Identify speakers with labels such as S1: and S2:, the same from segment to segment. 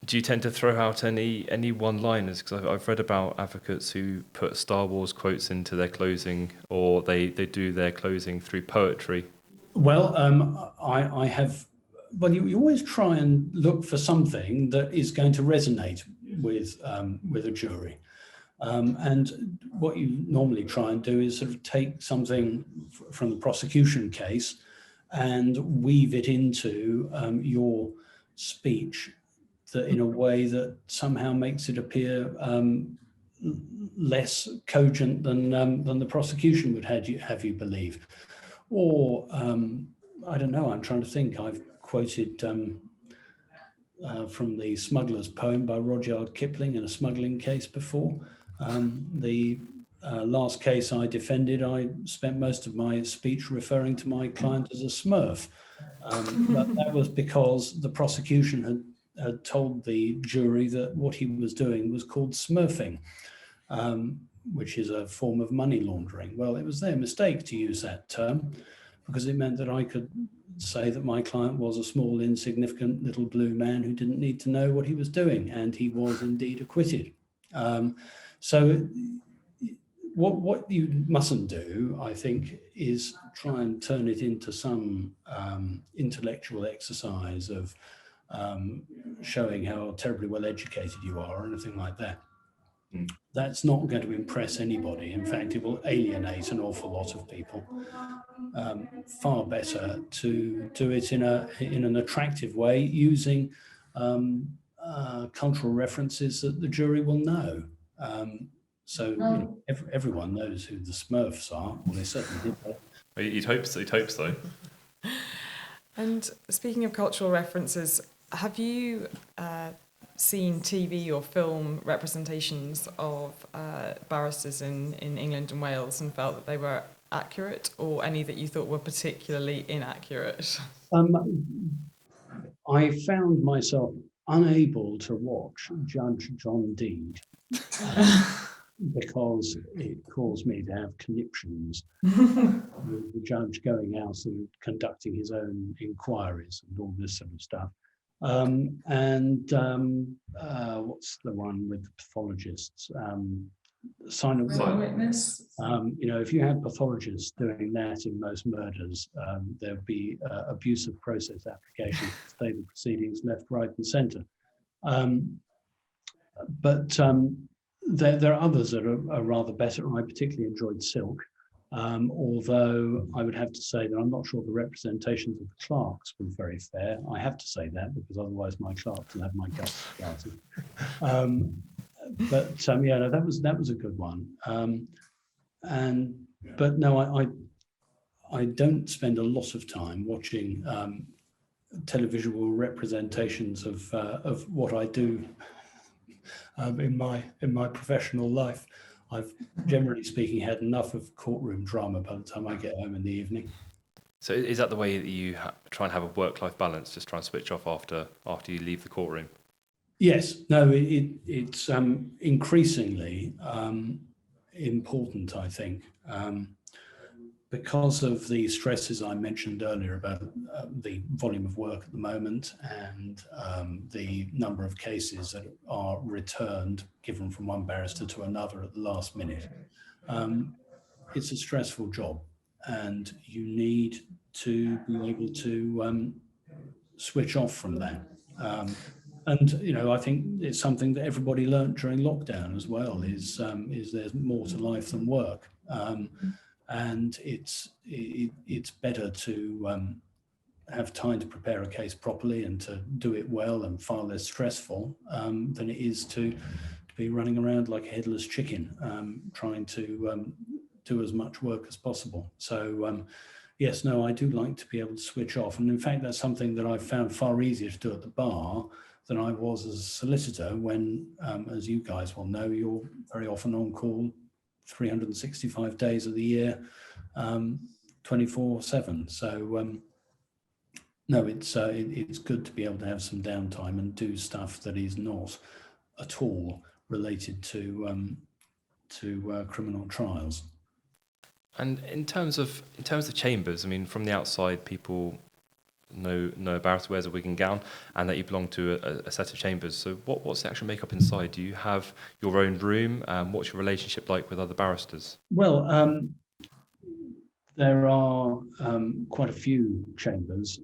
S1: Do you tend to throw out any one-liners? Because I've read about advocates who put Star Wars quotes into their closing, or they do their closing through poetry.
S2: Well, I have. Well, you always try and look for something that is going to resonate with a jury. And what you normally try and do is sort of take something from the prosecution case and weave it into your speech that in a way that somehow makes it appear less cogent than the prosecution would have you believe. Or I don't know, I'm trying to think. I've quoted from the Smuggler's Poem by Rudyard Kipling in a smuggling case before. The last case I defended, I spent most of my speech referring to my client as a smurf. But that was because the prosecution had told the jury that what he was doing was called smurfing, which is a form of money laundering. Well, it was their mistake to use that term because it meant that I could say that my client was a small, insignificant little blue man who didn't need to know what he was doing, and he was indeed acquitted. So what you mustn't do, I think, is try and turn it into some intellectual exercise of showing how terribly well educated you are or anything like that. That's not going to impress anybody. In fact, it will alienate an awful lot of people. Far better to do it in an attractive way using cultural references that the jury will know. So everyone knows who the Smurfs are. Well, they certainly did.
S1: You'd hope so. You'd hope so.
S3: And speaking of cultural references, have you seen TV or film representations of barristers in England and Wales and felt that they were accurate, or any that you thought were particularly inaccurate?
S2: I found myself unable to watch Judge John Deed because it caused me to have conniptions with the judge going out and conducting his own inquiries and all this sort of stuff. What's the one with the pathologists? Silent witness. If you had pathologists doing that in most murders, there'd be abuse of process applications, stay the proceedings left, right, and centre. But there are others that are rather better. I particularly enjoyed Silk, although I would have to say that I'm not sure the representations of the clerks were very fair. I have to say that because otherwise my clerks will have my guts started. That was a good one. But no, I don't spend a lot of time watching televisual representations of what I do in my professional life. I've, generally speaking, had enough of courtroom drama by the time I get home in the evening.
S1: So is that the way that you try and have a work-life balance, just try and switch off after you leave the courtroom?
S2: Yes, no, it's increasingly important, I think, because of the stresses I mentioned earlier about the volume of work at the moment and the number of cases that are returned, given from one barrister to another at the last minute. It's a stressful job, and you need to be able to switch off from that. And I think it's something that everybody learnt during lockdown as well. Is there's more to life than work, and it's better to have time to prepare a case properly and to do it well and far less stressful than it is to be running around like a headless chicken, trying to do as much work as possible. So. Yes, no, I do like to be able to switch off. And in fact, that's something that I've found far easier to do at the bar than I was as a solicitor when, as you guys will know, you're very often on call 365 days of the year, 24/7. So, no, it's good to be able to have some downtime and do stuff that is not at all related to criminal trials.
S1: And in terms of chambers, I mean, from the outside, people know a barrister wears a wig and gown, and that you belong to a set of chambers. So what's the actual makeup inside? Do you have your own room? What's your relationship like with other barristers?
S2: Well, there are quite a few chambers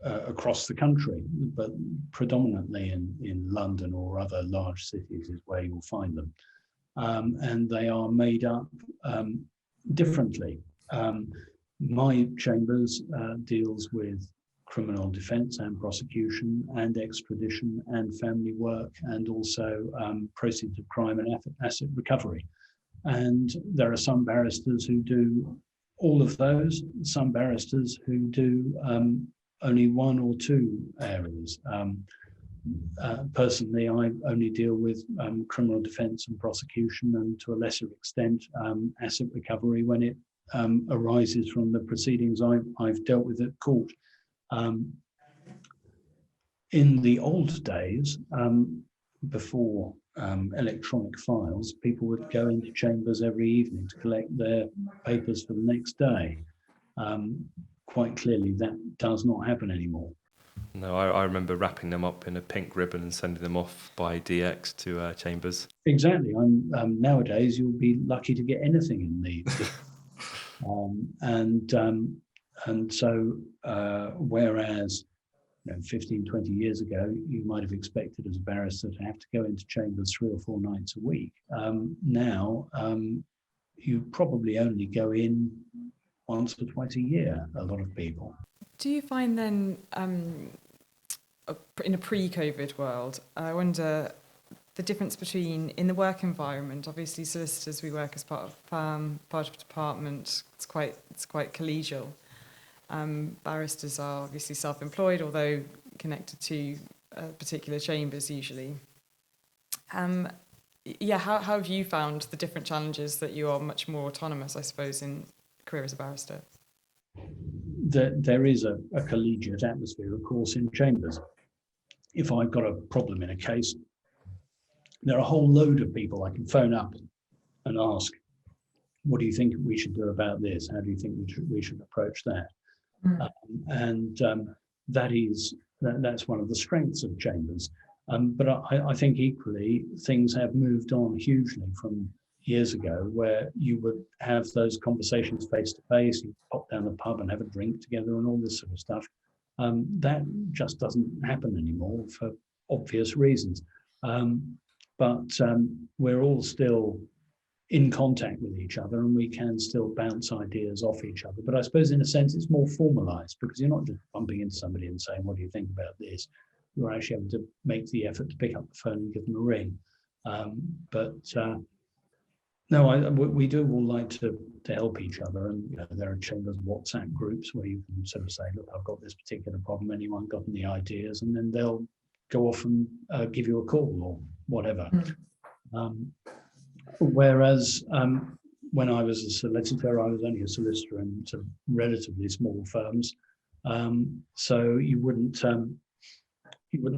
S2: across the country, but predominantly in London or other large cities is where you'll find them. And they are made up differently. My chambers deals with criminal defence and prosecution and extradition and family work, and also proceeds of crime and asset recovery. And there are some barristers who do all of those, some barristers who do only one or two areas. Personally, I only deal with criminal defence and prosecution, and to a lesser extent, asset recovery when it arises from the proceedings I've dealt with at court. In the old days, before electronic files, people would go into chambers every evening to collect their papers for the next day. Quite clearly, that does not happen anymore.
S1: No, I remember wrapping them up in a pink ribbon and sending them off by DX to chambers.
S2: Exactly. Nowadays, you'll be lucky to get anything in the and so whereas 15, 20 years ago, you might have expected as a barrister to have to go into chambers 3 or 4 nights a week. Now, you probably only go in once or twice a year, a lot of people.
S3: Do you find then, in a pre-COVID world, I wonder the difference between, in the work environment, obviously solicitors, we work as part of a firm, part of a department, it's quite collegial. Barristers are obviously self-employed, although connected to particular chambers usually. How have you found the different challenges that you are much more autonomous, I suppose, in career as a barrister?
S2: There is a collegiate atmosphere, of course, in chambers. If I've got a problem in a case, there are a whole load of people I can phone up and ask, what do you think we should do about this? How do you think we should approach that? That's one of the strengths of chambers. But I think equally things have moved on hugely from years ago, where you would have those conversations face to face, you pop down the pub and have a drink together and all this sort of stuff. That just doesn't happen anymore for obvious reasons. But we're all still in contact with each other, and we can still bounce ideas off each other. But I suppose in a sense it's more formalized, because you're not just bumping into somebody and saying, what do you think about this? You're actually able to make the effort to pick up the phone and give them a ring. No, we do all like to help each other, and there are chambers WhatsApp groups where you can sort of say, look, I've got this particular problem, anyone got any ideas? And then they'll go off and give you a call or whatever. Whereas when I was a solicitor, I was only a solicitor in sort of relatively small firms, so you wouldn't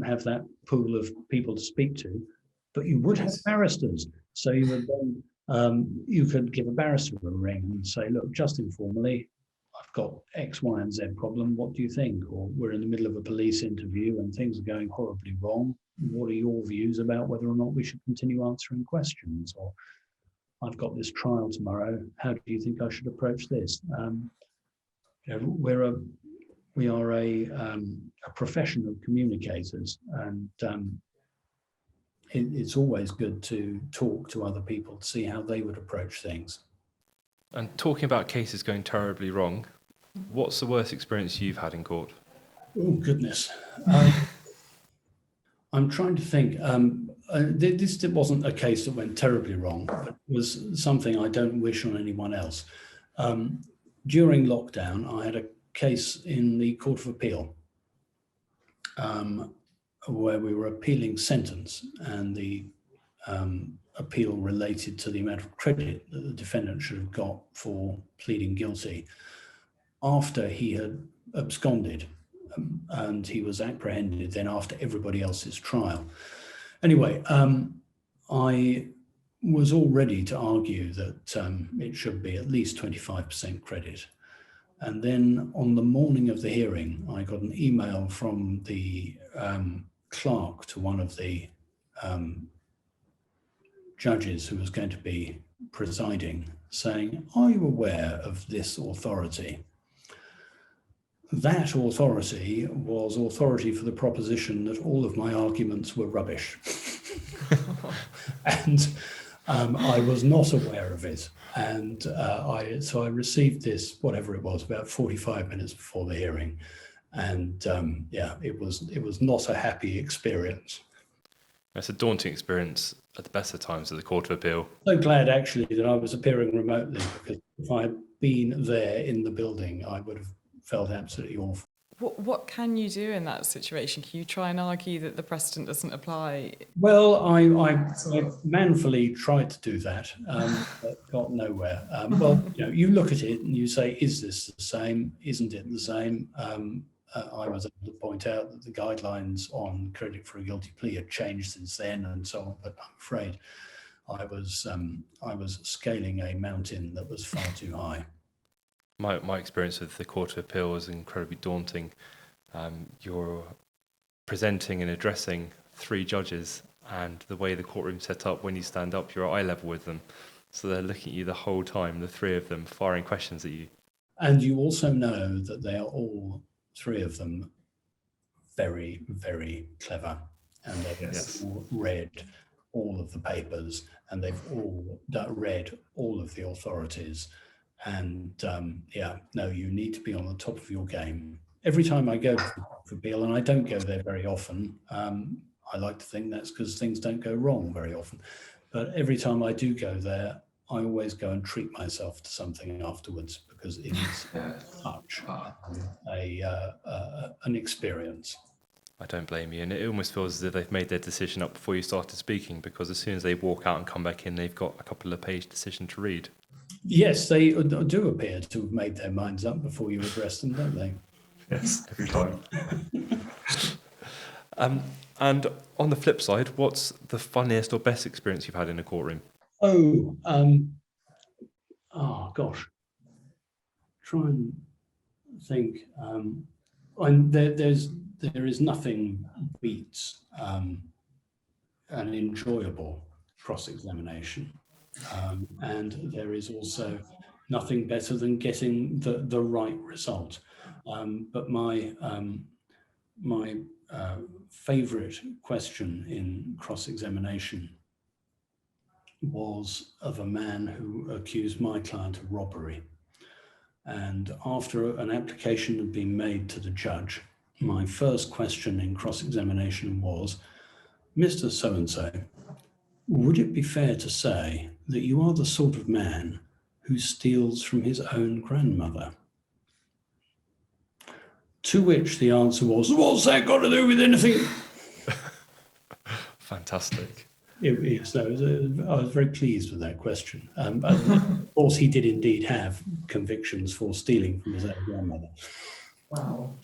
S2: have that pool of people to speak to, but you would have barristers. So you would then you could give a barrister a ring and say, look, just informally, I've got X, Y, and Z problem. What do you think? Or we're in the middle of a police interview and things are going horribly wrong. What are your views about whether or not we should continue answering questions? Or I've got this trial tomorrow. How do you think I should approach this? We are a profession of communicators, and it's always good to talk to other people to see how they would approach things.
S1: And talking about cases going terribly wrong, what's the worst experience you've had in court?
S2: Oh, goodness. I'm trying to think. This wasn't a case that went terribly wrong, but it was something I don't wish on anyone else. During lockdown, I had a case in the Court of Appeal where we were appealing sentence, and the appeal related to the amount of credit that the defendant should have got for pleading guilty after he had absconded, and he was apprehended then after everybody else's trial. Anyway, I was all ready to argue that it should be at least 25% credit. And then on the morning of the hearing, I got an email from the clerk to one of the judges who was going to be presiding, saying, "Are you aware of this authority?" That authority was authority for the proposition that all of my arguments were rubbish. And I was not aware of it. And so I received this, whatever it was, about 45 minutes before the hearing. And it was not a happy experience.
S1: It's a daunting experience at the best of times at the Court of Appeal.
S2: So glad actually that I was appearing remotely, because if I had been there in the building, I would have felt absolutely awful.
S3: What can you do in that situation? Can you try and argue that the precedent doesn't apply?
S2: Well, I manfully tried to do that, but got nowhere. Well, you look at it and you say, is this the same? Isn't it the same? I was able to point out that the guidelines on credit for a guilty plea had changed since then and so on, but I'm afraid I was scaling a mountain that was far too high.
S1: My experience with the Court of Appeal was incredibly daunting. You're presenting and addressing 3 judges, and the way the courtroom's set up, when you stand up, you're at eye level with them. So they're looking at you the whole time, the 3 of them, firing questions at you. And
S2: you also know that they are all 3 of them very, very clever, and they've all read all of the papers, and they've all read all of the authorities. And you need to be on the top of your game. Every time I go to the Court of Appeal, and I don't go there very often, I like to think that's because things don't go wrong very often. But every time I do go there, I always go and treat myself to something afterwards, because it is such an experience.
S1: I don't blame you, and it almost feels as if they've made their decision up before you started speaking, because as soon as they walk out and come back in, they've got a couple of page decision to read.
S2: Yes, they do appear to have made their minds up before you address them, don't they?
S1: Yes, every time. And on the flip side, what's the funniest or best experience you've had in a courtroom?
S2: Gosh. Try and think. There is nothing beats an enjoyable cross-examination. And there is also nothing better than getting the right result. But my favourite question in cross-examination was of a man who accused my client of robbery. And after an application had been made to the judge, my first question in cross-examination was, "Mr. So-and-so, would it be fair to say that you are the sort of man who steals from his own grandmother?" To which the answer was, "What's that got to do with anything?"
S1: Fantastic.
S2: I was very pleased with that question. Of course, he did indeed have convictions for stealing from his own grandmother.
S3: Wow.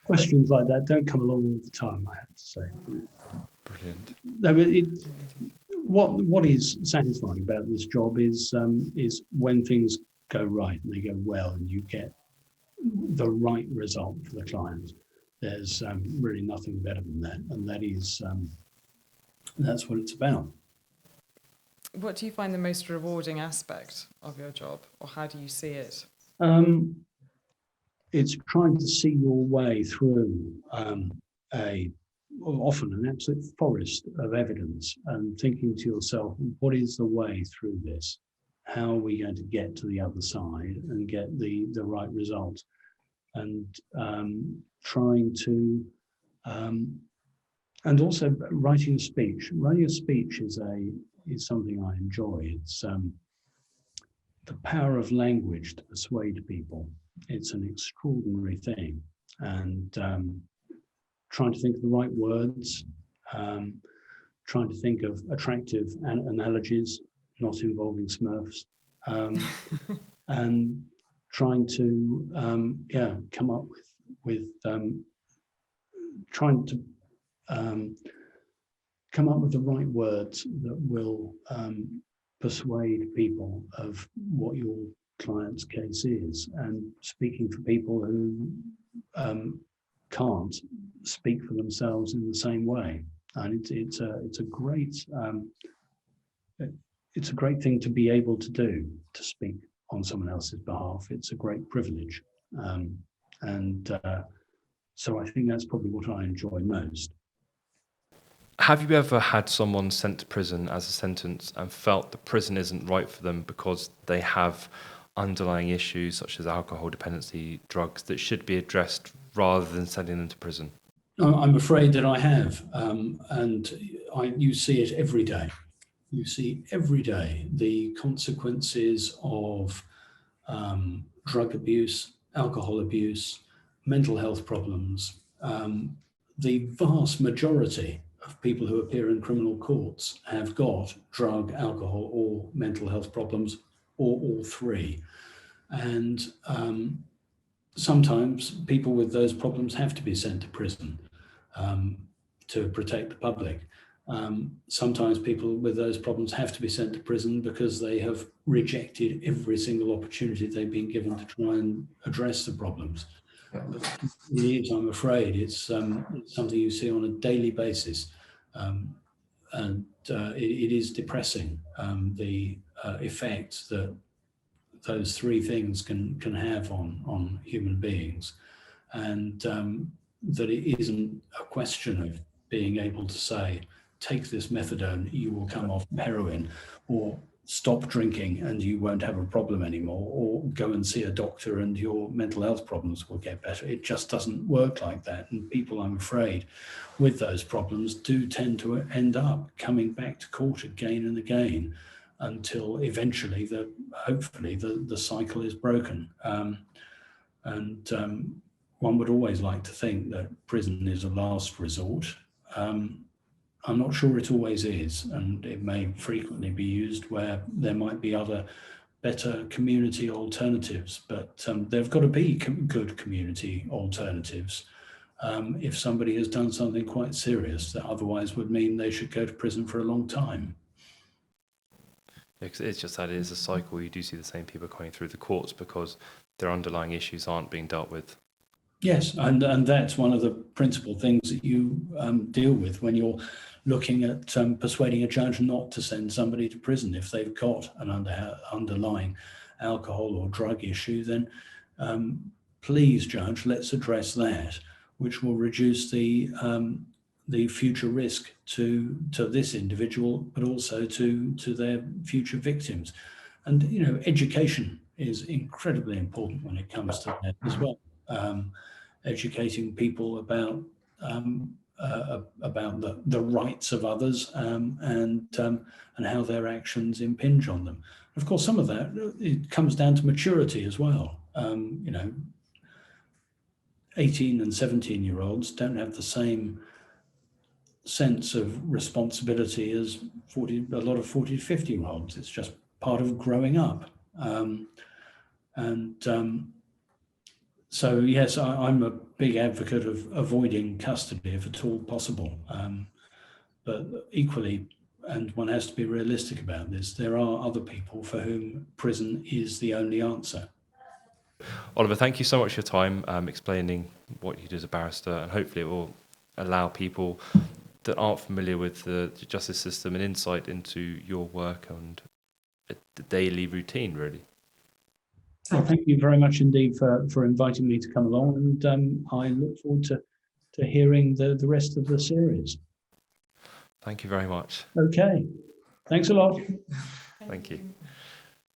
S2: Questions like that don't come along all the time, I have to say.
S1: Brilliant.
S2: What is satisfying about this job is when things go right and they go well and you get the right result for the client. There's really nothing better than that, and that's what it's about.
S3: What do you find the most rewarding aspect of your job, or how do you see it?
S2: It's trying to see your way through often an absolute forest of evidence and thinking to yourself, what is the way through this? How are we going to get to the other side and get the right result? And trying to, and also writing a speech. Writing a speech is something I enjoy. It's the power of language to persuade people. It's an extraordinary thing, and trying to think of the right words, trying to think of attractive analogies, not involving Smurfs, and trying to come up with trying to come up with the right words that will persuade people of what you're client's case is, and speaking for people who can't speak for themselves in the same way. And it's a great thing to be able to do, to speak on someone else's behalf. It's a great privilege, so I think that's probably what I enjoy most.
S1: Have you ever had someone sent to prison as a sentence and felt the prison isn't right for them because they have underlying issues such as alcohol dependency, drugs, that should be addressed rather than sending them to prison?
S2: I'm afraid that I have, and you see it every day. You see every day the consequences of drug abuse, alcohol abuse, mental health problems. The vast majority of people who appear in criminal courts have got drug, alcohol, or mental health problems, or all three. And sometimes people with those problems have to be sent to prison to protect the public. Sometimes people with those problems have to be sent to prison because they have rejected every single opportunity they've been given to try and address the problems. But it is, I'm afraid, it's something you see on a daily basis. And it is depressing, the effect that those three things can have on human beings. And that it isn't a question of being able to say, take this methadone, you will come off heroin, or stop drinking and you won't have a problem anymore, or go and see a doctor and your mental health problems will get better. It just doesn't work like that. And people, I'm afraid, with those problems do tend to end up coming back to court again and again until eventually, hopefully, the cycle is broken. One would always like to think that prison is a last resort. I'm not sure it always is, and it may frequently be used where there might be other better community alternatives, but there've got to be good community alternatives. If somebody has done something quite serious that otherwise would mean they should go to prison for a long time.
S1: It's just that it is a cycle. You do see the same people coming through the courts because their underlying issues aren't being dealt with.
S2: Yes, and that's one of the principal things that you deal with when you're looking at persuading a judge not to send somebody to prison. If they've got an underlying alcohol or drug issue, then please, judge, let's address that, which will reduce the future risk to this individual, but also to their future victims. And education is incredibly important when it comes to that as well. Educating people about the rights of others and how their actions impinge on them. Of course, some of that, it comes down to maturity as well. 18 and 17-year-olds don't have the same sense of responsibility as a lot of 40 to 50-year-olds. It's just part of growing up. So yes, I'm a big advocate of avoiding custody if at all possible. But equally, and one has to be realistic about this, there are other people for whom prison is the only answer.
S1: Oliver, thank you so much for your time explaining what you do as a barrister, and hopefully it will allow people that aren't familiar with the justice system an insight into your work and the daily routine, really.
S2: Well, thank you very much indeed for inviting me to come along, and I look forward to hearing the rest of the series.
S1: Thank you very much.
S2: Okay, thanks a lot.
S1: Thank you.